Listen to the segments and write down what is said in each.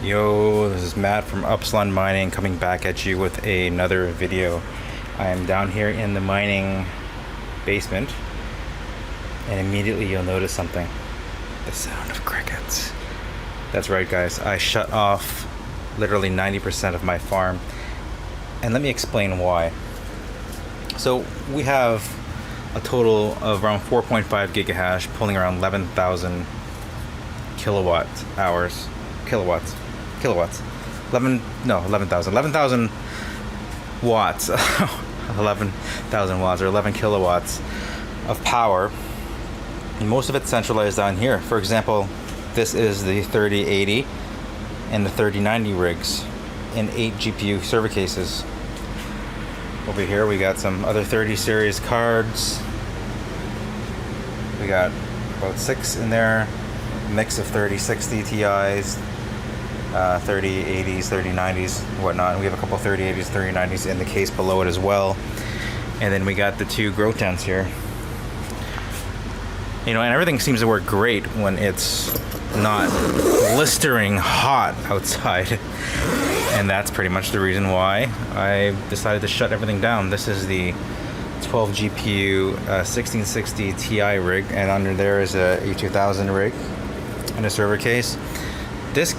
Yo, this is Matt from Upslund Mining coming back at you with another video. I am down here in the mining basement, and immediately you'll notice something. The sound of crickets. That's right, guys. I shut off literally 90% of my farm, and let me explain why. So we have a total of around 4.5 gigahash pulling around 11,000 kilowatts. 11,000 watts. 11,000 watts or 11 kilowatts of power, and most of it's centralized down here. For example, this is the 3080 and the 3090 rigs in 8 GPU server cases. Over here we got some other 30 series cards. We got about 6 in there, mix of 3060 Ti's, 3080s, 3090s, whatnot. We have a couple 3080s, 3090s in the case below it as well. And then we got the 2 grow tents here. You know, and everything seems to work great when it's not blistering hot outside. And that's pretty much the reason why I decided to shut everything down. This is the 12 GPU 1660 Ti rig, and under there is a E2000 rig and a server case. This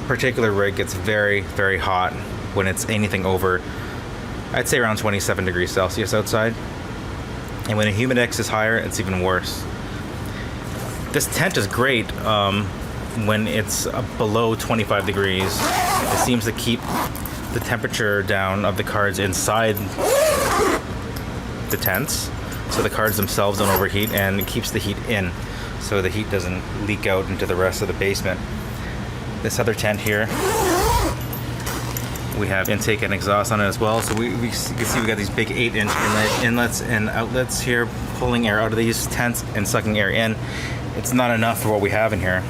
particular rig gets very, very hot when it's anything over, I'd say around 27 degrees Celsius outside. And when the humidex is higher, it's even worse. This tent is great when it's below 25 degrees. It seems to keep the temperature down of the cards inside the tents, so the cards themselves don't overheat, and it keeps the heat in, so the heat doesn't leak out into the rest of the basement. This other tent here, we have intake and exhaust on it as well. So you can see we got these big 8-inch inlets and outlets here, pulling air out of these tents and sucking air in. It's not enough for what we have in here.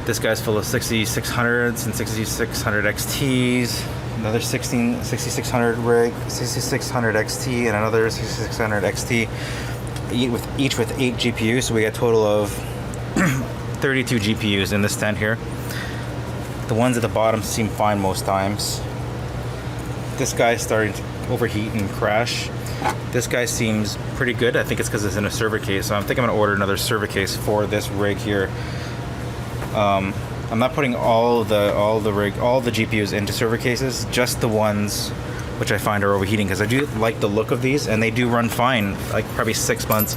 This guy's full of 6600s and 6600 XTs, another 6600 rig, 6600 XT, and another 6600 XT, each with 8 GPUs. So we got a total of 32 GPUs in this tent here. The ones at the bottom seem fine most times. This guy's starting to overheat and crash. This guy seems pretty good. I think it's because it's in a server case. So I'm thinking I'm gonna order another server case for this rig here. I'm not putting all the GPUs into server cases, just the ones which I find are overheating, because I do like the look of these, and they do run fine, like probably 6 months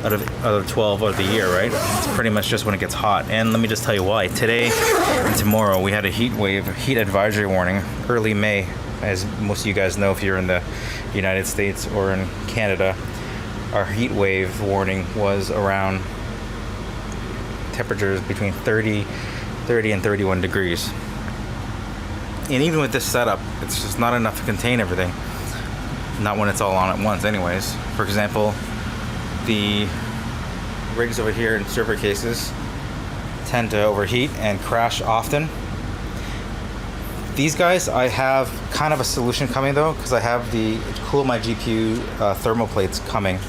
out of 12 of the year, right? It's pretty much just when it gets hot. And let me just tell you why. Today and tomorrow we had a heat advisory warning, early May, as most of you guys know if you're in the United States or in Canada. Our heat wave warning was around temperatures between 30 and 31 degrees. And even with this setup, it's just not enough to contain everything. Not when it's all on at once anyways. For example, the rigs over here in server cases tend to overheat and crash often. These guys, I have kind of a solution coming though, because I have the cool my GPU thermal plates coming.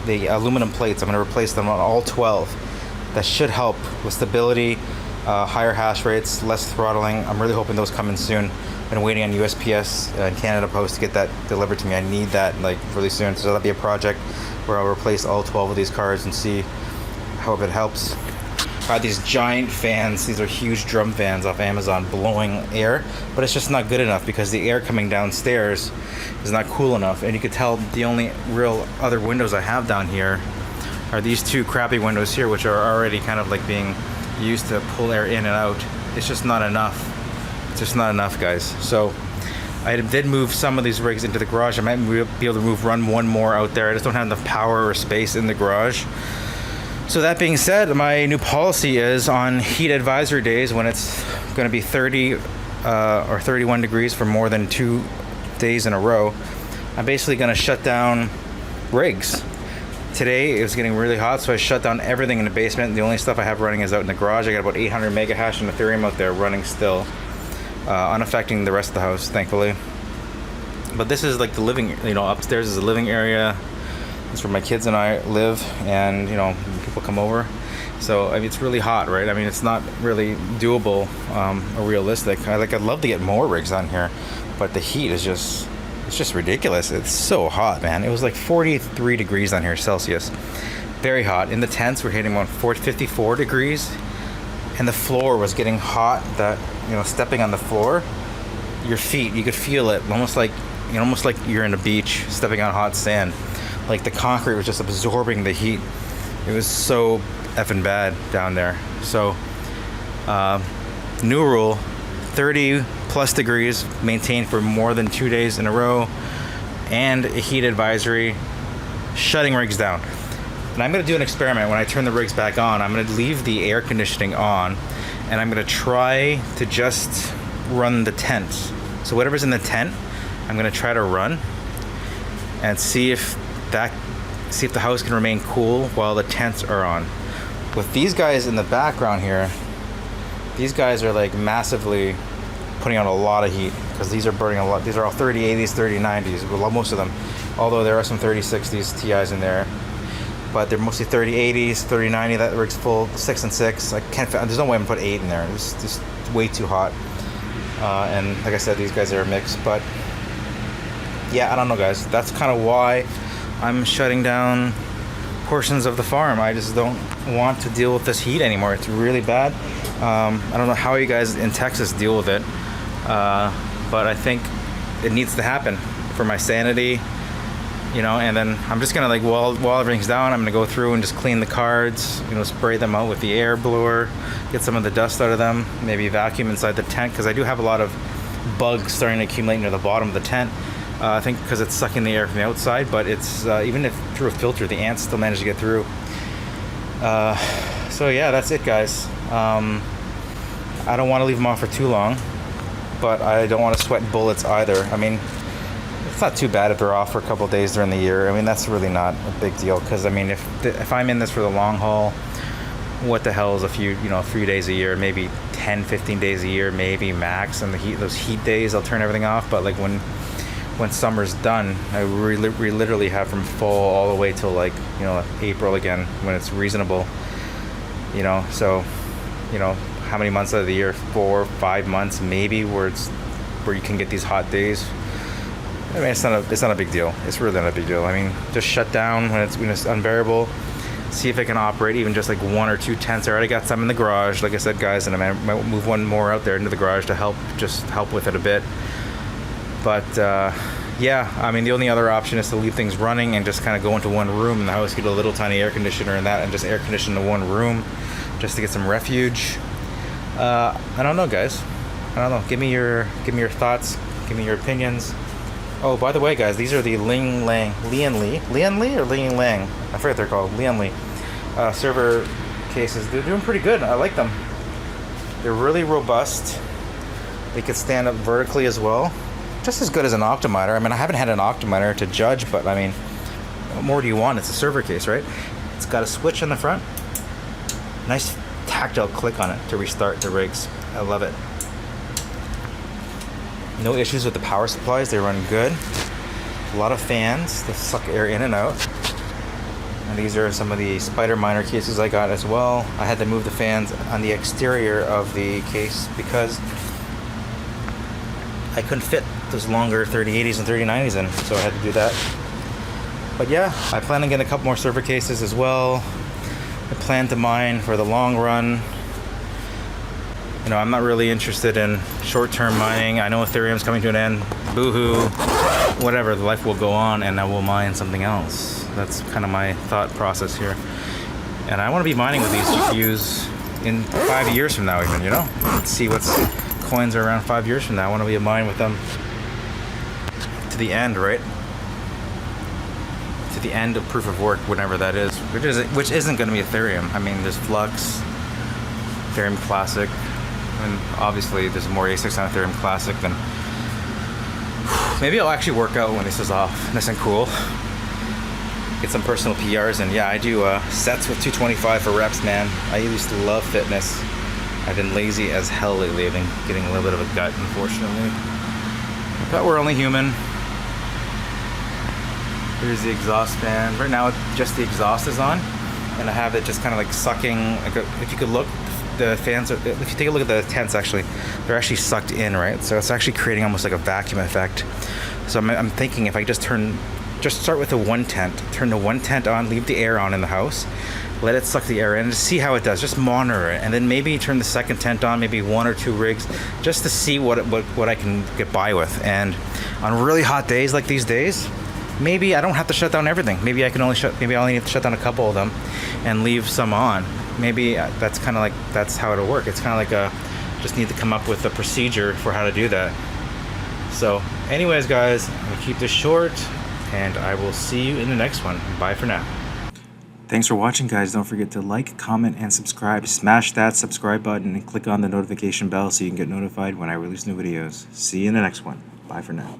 The aluminum plates, I'm going to replace them on all 12. That should help with stability, higher hash rates, less throttling. I'm really hoping those come in soon. Been waiting on USPS and Canada Post to get that delivered to me. I need that like really soon. So that'll be a project where I'll replace all 12 of these cards and see how it helps. I have these giant fans. These are huge drum fans off Amazon blowing air, but it's just not good enough because the air coming downstairs is not cool enough. And you could tell the only real other windows I have down here are these 2 crappy windows here, which are already kind of like being used to pull air in and out. It's just not enough. It's just not enough, guys. So I did move some of these rigs into the garage. I might be able to run one more out there. I just don't have enough power or space in the garage. So that being said, my new policy is on heat advisory days when it's going to be 30 or 31 degrees for more than 2 days in a row, I'm basically going to shut down rigs. Today it was getting really hot, so I shut down everything in the basement. The only stuff I have running is out in the garage. I got about 800 mega hash and Ethereum out there running still, unaffecting the rest of the house, thankfully. But this is like the living, upstairs is the living area. It's where my kids and I live, and you know, people come over. So I mean, it's really hot, right? I mean, it's not really doable or realistic. I'd love to get more rigs on here, but the heat is just ridiculous. It's so hot, man. It was like 43 degrees on here Celsius. Very hot. In the tents, we're hitting around 54 degrees, and the floor was getting hot. That, you know, stepping on the floor, your feet, you could feel it, almost like you're in a beach stepping on hot sand. Like the concrete was just absorbing the heat. It was so effing bad down there. So, new rule: 30 plus degrees maintained for more than 2 days in a row, and a heat advisory. Shutting rigs down. And I'm going to do an experiment. When I turn the rigs back on, I'm going to leave the air conditioning on, and I'm going to try to just run the tents. So whatever's in the tent, I'm going to try to run and see if the house can remain cool while the tents are on. With these guys in the background here, these guys are like massively putting out a lot of heat, because these are burning a lot. These are all 3080s, 3090s, well, most of them. Although there are some 3060s, Ti's in there. But they're mostly 3080s, 3090. That rig's full, 6 and 6. I can't. There's no way I'm gonna put 8 in there. It's just way too hot. And like I said, these guys are a mix. But yeah, I don't know, guys. That's kind of why I'm shutting down portions of the farm. I just don't want to deal with this heat anymore. It's really bad. I don't know how you guys in Texas deal with it, but I think it needs to happen for my sanity. You know, and then I'm just gonna, like, while everything's down, I'm gonna go through and just clean the cards, you know, spray them out with the air blower, get some of the dust out of them, maybe vacuum inside the tent, because I do have a lot of bugs starting to accumulate near the bottom of the tent. I think because it's sucking the air from the outside, but it's even if through a filter, the ants still manage to get through. So yeah, that's it, guys. I don't want to leave them on for too long, but I don't want to sweat bullets either. I mean, it's not too bad if they're off for a couple of days during the year. I mean, that's really not a big deal, because I mean, if I'm in this for the long haul, what the hell is a few days a year, maybe 10, 15 days a year, maybe max. And those heat days, I'll turn everything off. But like when summer's done, we literally have from fall all the way till, like, you know, April again, when it's reasonable. You know, so, you know, how many months out of the year? 4 or 5 months maybe, where you can get these hot days. I mean, it's not a big deal. It's really not a big deal. I mean, just shut down when it's unbearable. See if I can operate even just like 1 or 2 tents. I already got some in the garage, like I said, guys, and I might move one more out there into the garage to help with it a bit. But yeah, I mean, the only other option is to leave things running and just kind of go into one room in the house, get a little tiny air conditioner in that, and just air condition the one room, just to get some refuge. I don't know, guys. I don't know. Give me your thoughts. Give me your opinions. Oh, by the way, guys, these are the Lian Li or Ling Lang? I forget what they're called. Lian Li server cases. They're doing pretty good. I like them. They're really robust. They could stand up vertically as well. Just as good as an Optimizer. I mean, I haven't had an Optimizer to judge, but I mean, what more do you want? It's a server case, right? It's got a switch in the front. Nice tactile click on it to restart the rigs. I love it. No issues with the power supplies. They run good. A lot of fans that suck air in and out. And these are some of the Spider Miner cases I got as well. I had to move the fans on the exterior of the case because I couldn't fit those longer 3080s and 3090s in, so I had to do that. But yeah, I plan on getting a couple more server cases as well. I plan to mine for the long run. You know, I'm not really interested in short-term mining. I know Ethereum's coming to an end. Boo-hoo. Whatever, the life will go on, and I will mine something else. That's kind of my thought process here. And I want to be mining with these GPUs in 5 years from now, even, you know? Let's see what's coins are around 5 years from now. I want to be a mine with them to the end, right? To the end of proof of work, whenever that is, which isn't going to be Ethereum. I mean, there's Flux, Ethereum Classic, and obviously there's more ASICs on Ethereum Classic than... Maybe I'll actually work out when this is off. Nice and cool. Get some personal PRs, and yeah, I do sets with 225 for reps, man. I used to love fitness. I've been lazy as hell lately. I've been getting a little bit of a gut, unfortunately. But we're only human. Here's the exhaust fan. Right now, just the exhaust is on, and I have it just kind of like sucking. If you could look, the fans are. If you take a look at the tents, actually, they're actually sucked in, right? So it's actually creating almost like a vacuum effect. So I'm thinking if I just start with the one tent, turn the one tent on, leave the air on in the house, let it suck the air in, and see how it does. Just monitor it, and then maybe turn the second tent on, maybe 1 or 2 rigs, just to see what I can get by with. And on really hot days like these days, maybe I don't have to shut down everything. Maybe I only need to shut down a couple of them, and leave some on. Maybe that's kind of like that's how it'll work. It's kind of like just need to come up with a procedure for how to do that. So, anyways, guys, I'm gonna keep this short, and I will see you in the next one. Bye for now. Thanks for watching, guys. Don't forget to like, comment, and subscribe. Smash that subscribe button and click on the notification bell so you can get notified when I release new videos. See you in the next one. Bye for now.